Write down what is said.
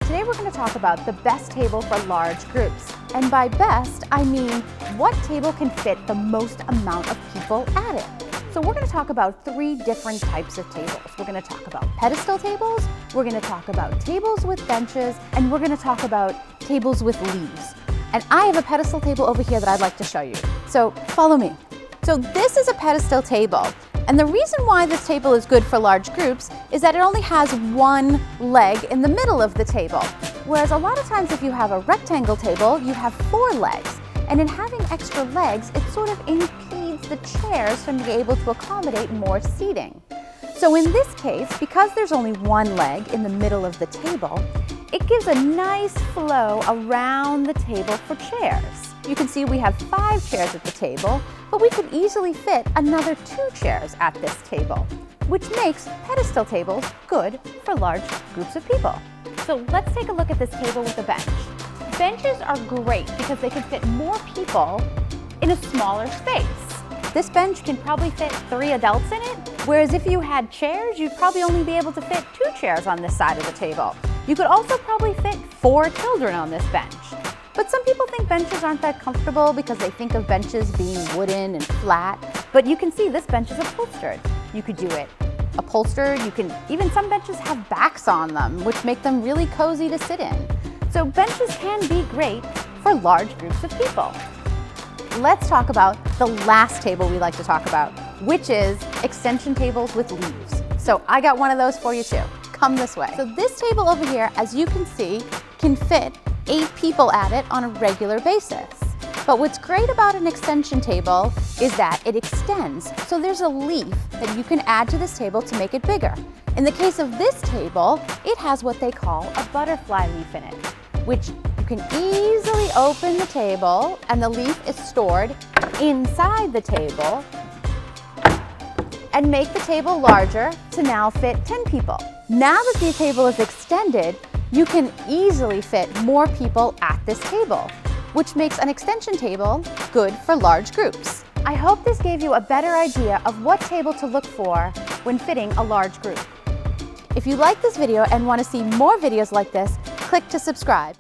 Today we're going to talk about the best table for large groups. And by best, I mean what table can fit the most amount of people at it. So we're going to talk about 3 different types of tables. We're going to talk about pedestal tables, we're going to talk about tables with benches, and we're going to talk about tables with leaves. And I have a pedestal table over here that I'd like to show you. So follow me. So this is a pedestal table. And the reason why this table is good for large groups is that it only has one leg in the middle of the table. Whereas a lot of times if you have a rectangle table, you have 4 legs. And in having extra legs, it sort of impedes the chairs from being able to accommodate more seating. So in this case, because there's only one leg in the middle of the table, it gives a nice flow around the table for chairs. You can see we have 5 chairs at the table, but we could easily fit another 2 chairs at this table, which makes pedestal tables good for large groups of people. So let's take a look at this table with a bench. Benches are great because they can fit more people in a smaller space. This bench can probably fit 3 adults in it, whereas if you had chairs, you'd probably only be able to fit 2 chairs on this side of the table. You could also probably fit 4 children on this bench. But some people think benches aren't that comfortable because they think of benches being wooden and flat. But you can see this bench is upholstered. You could do it upholstered. Even some benches have backs on them, which make them really cozy to sit in. So benches can be great for large groups of people. Let's talk about the last table we like to talk about, which is extension tables with leaves. So I got one of those for you too. Come this way. So this table over here, as you can see, can fit 8 people at it on a regular basis. But what's great about an extension table is that it extends. So there's a leaf that you can add to this table to make it bigger. In the case of this table, it has what they call a butterfly leaf in it, which you can easily open the table and the leaf is stored inside the table and make the table larger to now fit 10 people. Now that the table is extended, you can easily fit more people at this table, which makes an extension table good for large groups. I hope this gave you a better idea of what table to look for when fitting a large group. If you like this video and want to see more videos like this, click to subscribe.